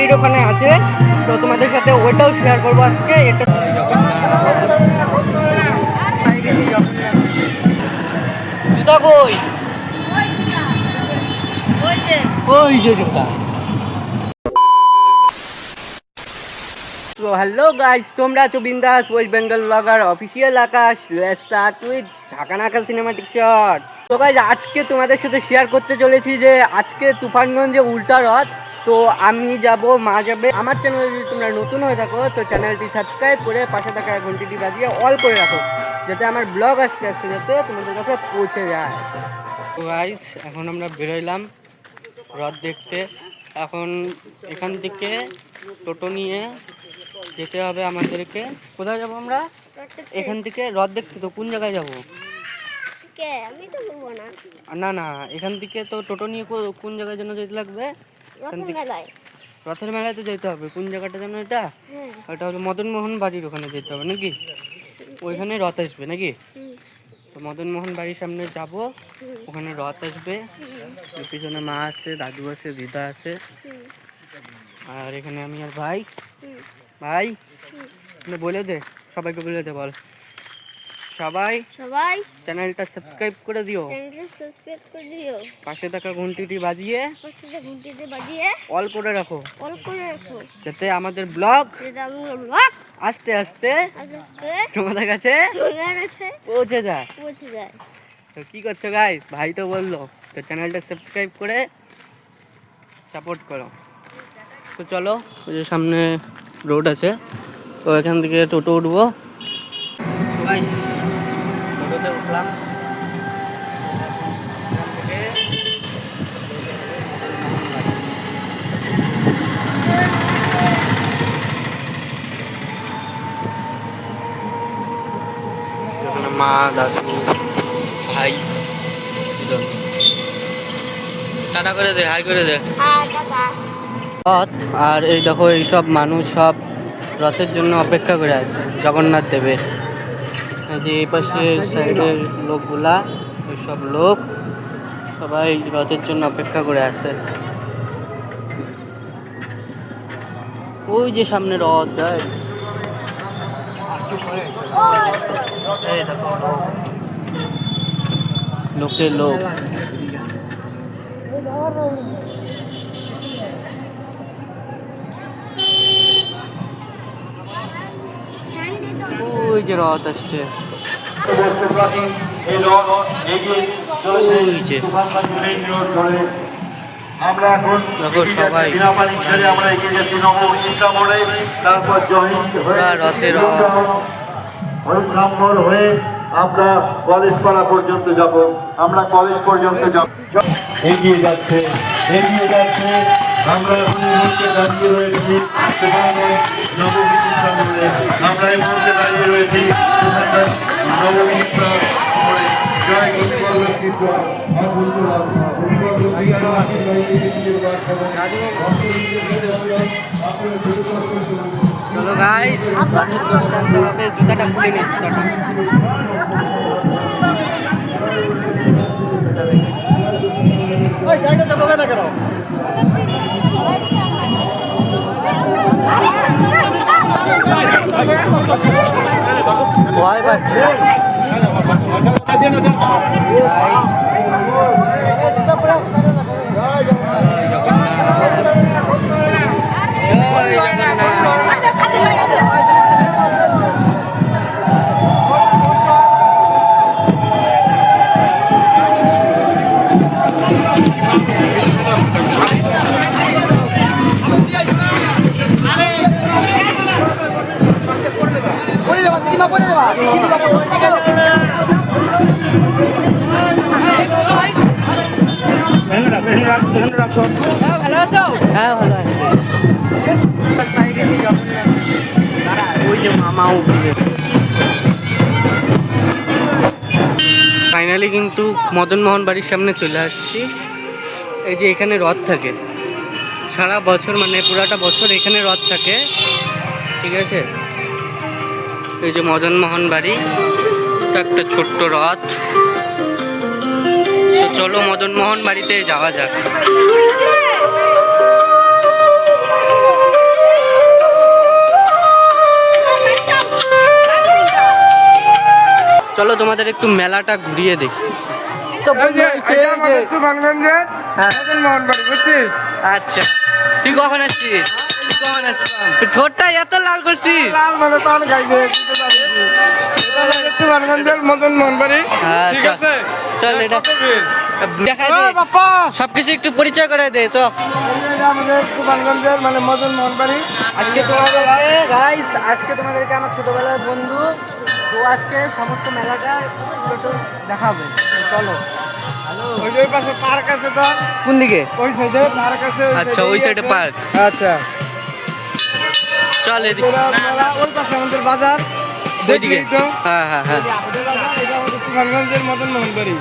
বাড়ির ওখানে আছে, তো তোমাদের সাথে ওইটাও শেয়ার করবো আজকে। এটা জুতা কই? ওই যে জুতা। তো হ্যালো গাইস, তোমরা আছো Bindaas West Bengal blogger official Akash. Let's start with ঝাঁকানাকা সিনেমাটিক শট। তো গাইস, আজকে তোমাদের সাথে শেয়ার করতে চলেছি যে আজকে তুফানগঞ্জে উল্টা রথ। তো আমি যাব, মা যাবে। আমার চ্যানেলে যদি তোমরা নতুন হয়ে থাকো তো চ্যানেলটি সাবস্ক্রাইব করে পাশে থাকা ঘন্টিটি বাজিয়ে অল করে রাখো, যাতে আমার ব্লগ আস্তে আস্তে যাতে তোমাদের কাছে পৌঁছে যায়। তো গাইস, এখন আমরা বেরোইলাম রথ দেখতে। এখন এখান থেকে টোটো নিয়ে যেতে হবে আমাদেরকে। কোথায় যাব আমরা? এখান থেকে রথ দেখতে। তো কোন জায়গায় যাব? না না, এখান থেকে তো টোটো নিয়ে কোন জায়গায় যেন যেতে লাগবে? রথের মেলায় তো যেতে হবে। কোন জায়গাটা যেন এটা? ওটা হলো মদন মোহন বাড়ির ওখানে যেতে হবে নাকি? ওইখানে রথ আসবে নাকি? তো মদন মোহন বাড়ির সামনে যাব, ওখানে রথ আসবে। পিছনে মা আছে, দাদু আছে, দিদা আছে, আর এখানে আমি আর ভাই। ভাই বলে দে, সবাইকে বলে দে, বল সবাই চ্যানেলটা সাবস্ক্রাইব করে দিও, পাশে থাকা ঘন্টিটি বাজিয়ে অল করে রাখো, যাতে আমাদের ব্লগ আস্তে আস্তে তোমাদের কাছে পৌঁছে যায়। তো কি করছো গাইস? ভাই তো বললো তো চ্যানেলটা সাবস্ক্রাইব করে সাপোর্ট করো। তো চলো, ওই যে সামনে রোড আছে, তো এখান থেকে টোটো উঠবো। টোটোতে উঠলাম। মা, দাদু, ভাই, টাটা করে দে, হাই করে দে। রথ, আর এই দেখো এইসব মানুষ সব রথের জন্য অপেক্ষা করে আছে জগন্নাথ দেবের। এই যে এই পাশে সাইডের লোকগুলা, ওই সব লোক সবাই রথের জন্য অপেক্ষা করে আছে। ওই যে সামনে রথ, এই দেখো লোকের লোক। ওই যে রথ আসছে, আমরা এখন বিনাপানি ছেড়ে আমরা এগিয়ে যাচ্ছি নবমিতা মোড়ে, তারপর জহিন্দ হয়ে ব্রাহ্মণ হয়ে আমরা কলেজ পাড়া পর্যন্ত যাব। আমরা কলেজ পর্যন্ত যাব, এগিয়ে যাচ্ছে। আমরা এখন এই মুহূর্তে দাঁড়িয়ে রয়েছি নবমিতা মোড়ে। আমরা এই মুহূর্তে দাঁড়িয়ে রয়েছি নবমিতা মোড়ে। জয় গোপাল লক্ষ্মী জয়। চলো গাইস, জুতাটা খুলে নি। ভয় পাচ্ছে। ভালো আছো? হ্যাঁ ভালো আছি। ওই যে মামা উঠবে। ফাইনালি কিন্তু মদন মোহন বাড়ির সামনে চলে আসছি। এই যে এখানে রথ থাকে সারা বছর, মানে পুরাটা বছর এখানে রথ থাকে, ঠিক আছে। এই যে মদন মোহন বাড়ি, একটা ছোট্ট রথ। চলো মদন মোহন বাড়িতে যাওয়া যাক। চলো তোমাদের একটু মেলাটা ঘুরিয়ে দেখি। তো বন্ধু হয়েছে যে তুফানগঞ্জের হ্যাঁ মোহনবাড়ি বুঝছিস? আচ্ছা তুই কখন আসছিস? তুই কখন আসছিস? ঠোঁটটা এত লাল করছিস? লাল মানে পান খাইছে তুফানগঞ্জের মদন মোহনবাড়ি। হ্যাঁ ঠিক চল আছে, চল এটা দেখাই দে, বাপ্পা সবকিছু একটু পরিচয় করে দে চ। আমাদের তুফানগঞ্জের মানে মদন মোহনবাড়ি। আজকে তোমাদের গাইস, আজকে তোমাদেরকে আমার ছোটবেলার বন্ধু তো আজকে সমস্ত মেলাটা একটু দেখাবে। তো চলো। ওই যে ওই পাশে পার্ক আছে তো, কোন দিকে? ওই সাইডে পার্ক আছে। আচ্ছা ওই সাইডে পার্ক। আচ্ছা চল এদিকে মেলা, ওই পাশে আমাদের বাজার। ওইদিকে। দেখলি তো? হ্যাঁ হ্যাঁ হ্যাঁ ওদের বাজার, এটা আমাদের তুফানগঞ্জের মদন মোহনবাড়ি।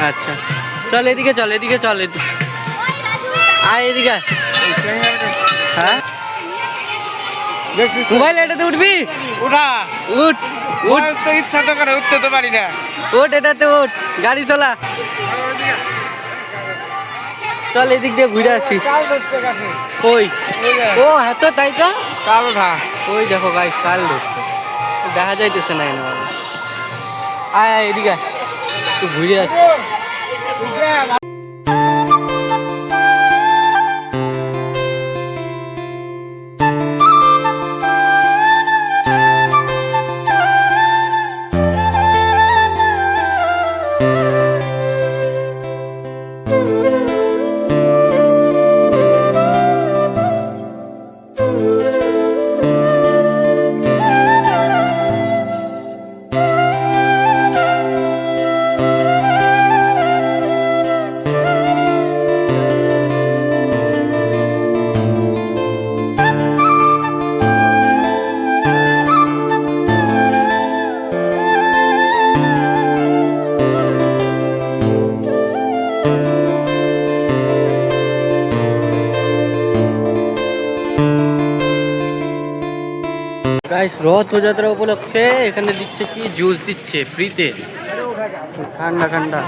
আচ্ছা চল এদিকে চল এদিকে চল এদিকে আয় এদিকে আয়। হ্যাঁ দেখছিস তো? মোবাইল এটাতে উঠবি? উঠা উঠ উঠ উঠ তো ইচ্ছা তো করে উঠতে তো পারি না। উঠ এটাতে উঠ, গাড়ি চলা। চল এদিক দিয়ে ঘুরে আসি। কাল ধরতে গেছে, ওই ওই যে, ও হ্যাঁ তো তাই তো। কাল উঠা। ওই দেখো গাইস কাল ধরছে, দেখা যাইতেছে না এনে। আয় আয় এদিকে আয়, একটু ঘুরে আসি। গাইস রথযাত্রা উপলক্ষে এখানে দিচ্ছে কি জুস দিচ্ছে ফ্রিতে, ঠান্ডা ঠান্ডা।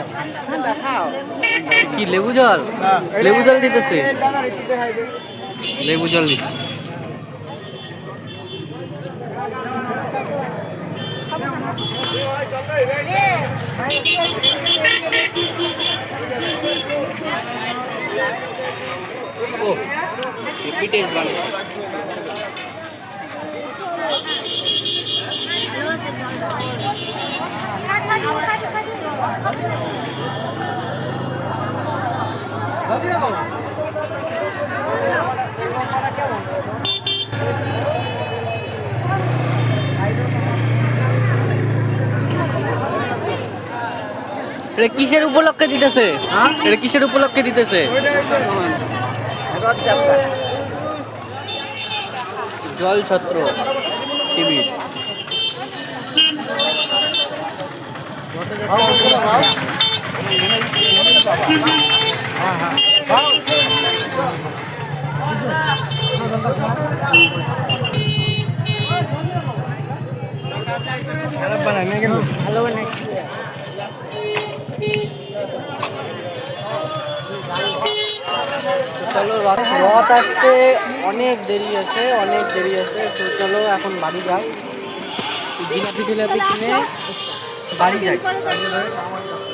কি লেবু জল? লেবু জল দিতেছে, লেবু জল দিচ্ছে। ও পিঠে বানাচ্ছে। এটা কিসের উপলক্ষে দিতেছে? এটা কিসের উপলক্ষে দিতেছে? জল ছত্র শিবির। খারাপ বানায় না কিন্তু। ভালো বানাইছি। চলো রথ আসতে অনেক দেরি আছে, অনেক দেরি আছে। তো চলো এখন বাড়ি যাই, জিলাপি টিলাপি কিনে বাড়ি যাই।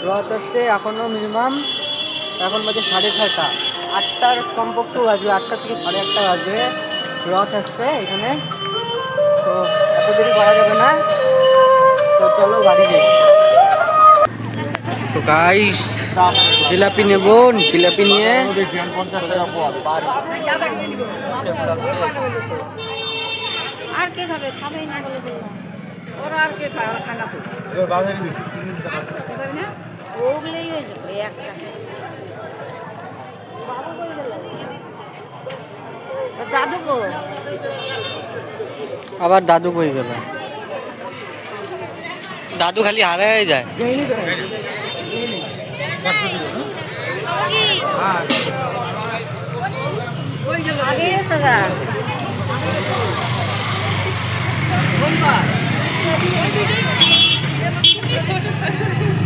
রথ আসতে এখনো মিনিমাম, এখন বাজে 6:30, 8টার কমপক্ষে বাজবে, 8টা থেকে 8:30 বাজবে রথ আসতে এখানে। তো এত দেরি করা যাবে না, তো চলো বাড়ি যাই। তো গাইস জিলাপি নেব, জিলাপি নিয়ে আর কে খাবে? খাবেই না বলে বললাম। ওরা আর কে খায়? ওরা খায় না তো। খাবে না? ওগুলোই হয়ে যাবে একটা। বাবু কই গেল? দাদু গো। আবার দাদু কই গেল? দাদু খালি হারায় যায়। আগে এসে যা।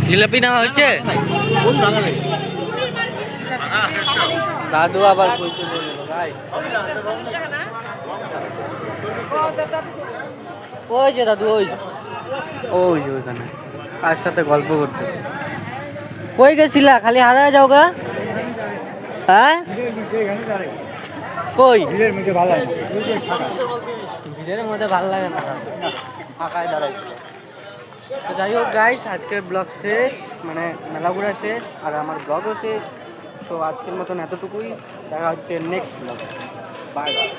জিলাপি নেওয়া হচ্ছে? দাদু আবার কই চলে গেল ভাই? ওই যে দাদু, ওই ওই যে ওইখানে। কার সাথে গল্প করতে। কই গেছিলা, খালি হারায় যাও গা? হ্যাঁ কই? ভিড়ের মধ্যে ভালো লাগে ভিড়ের মধ্যে ভালো লাগে না, ফাঁকায় দাঁড়াইছিল। তো যাই হোক গাইস, আজকের ব্লগ শেষ, মানে মেলা ঘোরা শেষ আর আমার ব্লগও শেষ। তো আজকের মতন এতটুকুই, দেখা হচ্ছে নেক্সট ব্লগ। Bye bye.